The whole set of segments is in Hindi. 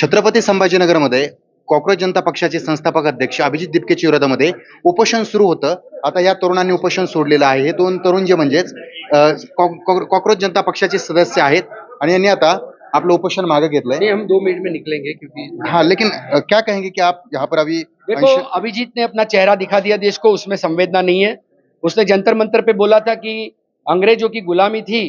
छत्रपती संभाजीनगरमध्ये कॉक्रोच जनता पक्षाचे संस्थापक अध्यक्ष अभिजित दिपकेच्या विरोधामध्ये उपोषण सुरू होतं. आता या तरुणांनी उपोषण सोडलेलं आहे. हे दोन तरुण जे म्हणजेच कॉक्रोच जनता पक्षाचे सदस्य आहेत आणि यांनी आता आपलं उपोषण मागे घेतलंय. नहीं, हम 2 मिनट में निकलेंगे क्योंकि हाँ, लेकिन क्या कहेंगे कि आप यहाँ पर अभी देखो, अभिजीत ने अपना चेहरा दिखा दिया देश को, उसमें संवेदना नहीं है। उसने जंतर मंतर पे बोला था कि अंग्रेजों की गुलामी थी,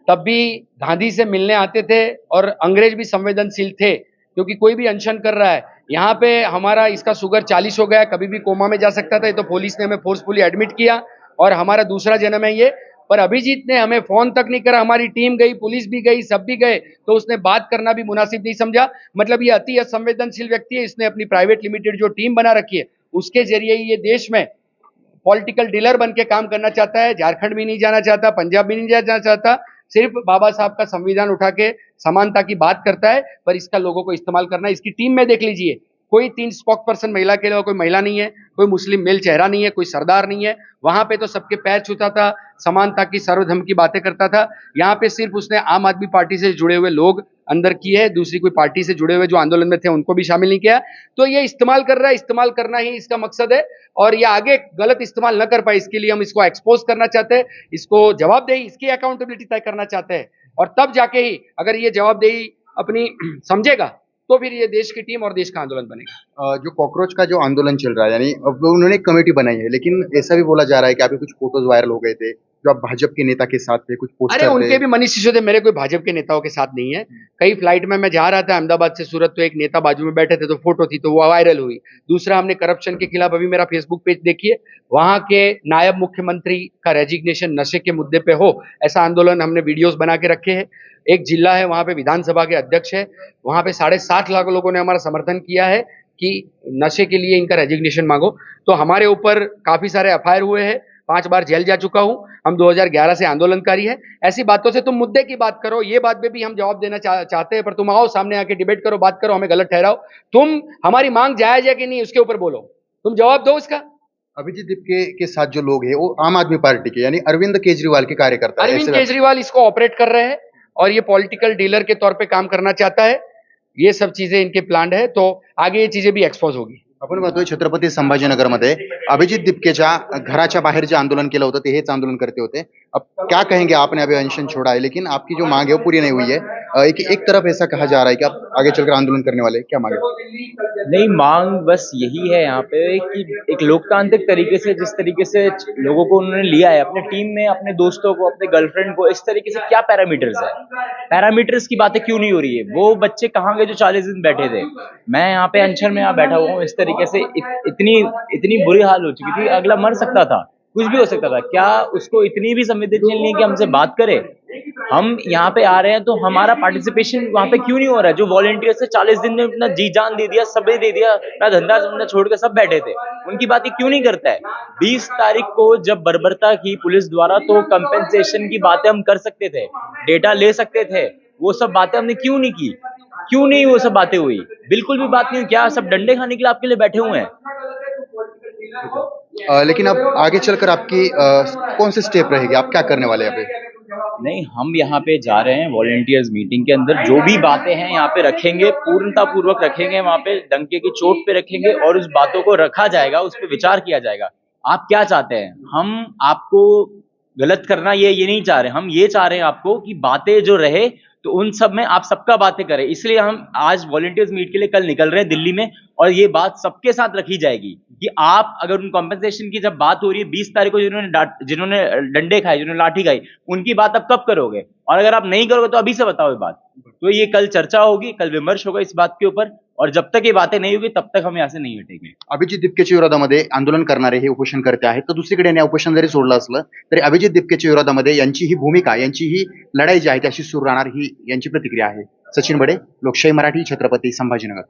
तब भी गांधी से मिलने आते थे और अंग्रेज भी संवेदनशील थे, क्योंकि कोई भी अनशन कर रहा है यहाँ पे। हमारा इसका शुगर 40 हो गया, कभी भी कोमा में जा सकता था, ये तो पुलिस ने हमें फोर्सफुली एडमिट किया और हमारा दूसरा जन्म है ये। पर अभिजीत ने हमें फोन तक नहीं करा, हमारी टीम गई, पुलिस भी गई, सब भी गए, तो उसने बात करना भी मुनासिब नहीं समझा। मतलब ये अति असंवेदनशील व्यक्ति है। इसने अपनी प्राइवेट लिमिटेड जो टीम बना रखी है, उसके जरिए ये देश में पॉलिटिकल डीलर बन के काम करना चाहता है। झारखंड भी नहीं जाना चाहता, पंजाब भी नहीं जाना चाहता, सिर्फ बाबा साहब का संविधान उठा के समानता की बात करता है। पर इसका लोगों को इस्तेमाल करना, इसकी टीम में देख लीजिए, कोई 3 स्पोक पर्सन महिला के लिए, कोई महिला नहीं है, कोई मुस्लिम मेल चेहरा नहीं है, कोई सरदार नहीं है। वहां पे तो सबके पैर छूता था, समानता की सर्वधर्म की बातें करता था। यहाँ पे सिर्फ उसने आम आदमी पार्टी से जुड़े हुए लोग अंदर किए हैं, दूसरी कोई पार्टी से जुड़े हुए जो आंदोलन में थे उनको भी शामिल नहीं किया। तो ये इस्तेमाल कर रहा है, इस्तेमाल करना ही इसका मकसद है और ये आगे गलत इस्तेमाल न कर पाए, इसके लिए हम इसको एक्सपोज करना चाहते हैं, इसको जवाबदेही, इसकी अकाउंटेबिलिटी तय करना चाहते हैं। और तब जाके ही अगर ये जवाबदेही अपनी समझेगा तो फिर ये देश की टीम और देश का आंदोलन बनेगा। जो कॉकरोच का जो आंदोलन चल रहा है, यानी अब उन्होंने एक कमेटी बनाई है, लेकिन ऐसा भी बोला जा रहा है कि अभी कुछ फोटोज वायरल हो गए थे जो आप भाजपा के नेता के साथ थे, कुछ अरे पोस्टर उनके थे। भी मनीष सिसोदिया, मेरे कोई भाजपा के नेताओं के साथ नहीं है। कई फ्लाइट में मैं जा रहा था अहमदाबाद से सूरत, तो एक नेता बाजू में बैठे थे, तो फोटो थी तो वो वायरल हुई। दूसरा, हमने करप्शन के खिलाफ, अभी मेरा फेसबुक पेज देखिए, वहां के नायब मुख्यमंत्री का रेजिग्नेशन नशे के मुद्दे पे हो, ऐसा आंदोलन हमने वीडियोस बना के रखे हैं। एक जिला है, वहां पे विधानसभा के अध्यक्ष है, वहां पे 7.5 लाख लोगों ने हमारा समर्थन किया है कि नशे के लिए इनका रेजिग्नेशन मांगो। तो हमारे ऊपर काफी सारे एफआईआर हुए हैं, 5 बार जेल जा चुका हूं। हम 2011 से आंदोलनकारी है। ऐसी बातों से तुम मुद्दे की बात करो, ये बात पे भी हम जवाब देना चाहते हैं, पर तुम आओ सामने आके डिबेट करो, बात करो, हमें गलत ठहराओ। तुम हमारी मांग जायज है कि नहीं उसके ऊपर बोलो, तुम जवाब दो इसका। अभिजीत दिपके के साथ जो लोग हैं वो आम आदमी पार्टी के, यानी अरविंद केजरीवाल के कार्यकर्ता हैं। अरविंद केजरीवाल इसको ऑपरेट कर रहे हैं और ये पॉलिटिकल डीलर के तौर पे काम करना चाहता है। ये सब चीजें इनके प्लान है, तो आगे ये चीजें भी एक्सपोज होगी। आपण पाहतोय छत्रपती संभाजीनगरमध्ये अभिजीत दिपकेच्या घराच्या बाहेर जे आंदोलन केलं होतं ते हेच आंदोलन करते होते। अब क्या कहेंगे, आपने अभी अनशन छोड़ा है, लेकिन आपकी जो मांग है वो पूरी नहीं हुई है। एक तरफ ऐसा कहा जा रहा है कि आप आगे चलकर आंदोलन करने वाले हैं, क्या मांग है? नहीं, मांग बस यही है यहाँ पे कि एक लोकतांत्रिक तरीके से, जिस तरीके से लोगों को उन्होंने लिया है अपने टीम में, अपने दोस्तों को, अपने गर्लफ्रेंड को, इस तरीके से क्या पैरामीटर्स है, पैरामीटर्स की बातें क्यों नहीं हो रही है? वो बच्चे कहाँ गए जो 40 दिन बैठे थे? मैं यहाँ पे अनशन में यहाँ बैठा हुआ हूँ। इस तरीके से इतनी बुरी हाल हो चुकी थी, अगला मर सकता था, कुछ भी हो सकता था। क्या उसको इतनी भी संवेदनशील नहीं कि हमसे बात करे? हम यहाँ पे आ रहे हैं तो हमारा पार्टिसिपेशन वहाँ पे क्यों नहीं हो रहा है? जो वॉलंटियर से 40 दिन में अपना जी जान दे दिया, सब दे दिया, अपना धंधा धंधा छोड़ के सब बैठे थे, उनकी बात क्यों नहीं करता है? 20 तारीख को जब बर्बरता की पुलिस द्वारा, तो कंपेंसेशन की बातें हम कर सकते थे, डेटा ले सकते थे, वो सब बातें हमने क्यों नहीं की? क्यों नहीं वो सब बातें हुई? बिल्कुल भी बात नहीं हुई। क्या सब डंडे खाने के लिए आपके लिए बैठे हुए हैं? लेकिन अब आगे चलकर आपकी कौन सी स्टेप रहेगी, आप क्या करने वाले हैं अभी? नहीं, हम यहाँ पे जा रहे हैं वॉलंटियर्स मीटिंग के अंदर, जो भी बातें हैं यहाँ पे रखेंगे, पूर्णता पूर्वक रखेंगे, वहाँ पे डंके की चोट पे रखेंगे और उस बातों को रखा जाएगा, उस पर विचार किया जाएगा। आप क्या चाहते हैं? हम आपको गलत करना ये नहीं चाह रहे, हम ये चाह रहे हैं आपको कि बातें जो रहे तो उन सब में आप सबका बातें करें। इसलिए हम आज वॉलंटियर्स मीट के लिए कल निकल रहे हैं दिल्ली में, और ये बात सबके साथ रखी जाएगी कि आप अगर उन कॉम्पेंसेशन की जब बात हो रही है 20 तारीख को, जिन्होंने डंडे खाए, जिन्होंने लाठी खाई, उनकी बात आप कब करोगे? और अगर आप नहीं करोगे तो अभी से बताओ ये बात। तो ये कल चर्चा होगी, कल विमर्श होगा इस बात के ऊपर, और जब तक ये बातें नहीं होगी तब तक हम यहाँ से नहीं हटेंगे। अभिजित दिपकेच्या विरोधामध्ये आंदोलन करणारे हे उपोषण करते आहेत, तर दुसरीकडे यांनी उपोषण जरी सोडलं असलं तरी अभिजित दिपकेच्या विरोधामध्ये यांची ही भूमिका, यांची ही लढाई जी आहे ती अशी सुरू राहणार, ही यांची प्रतिक्रिया आहे। सचिन बडे, लोकशाही मराठी, छत्रपती संभाजीनगर।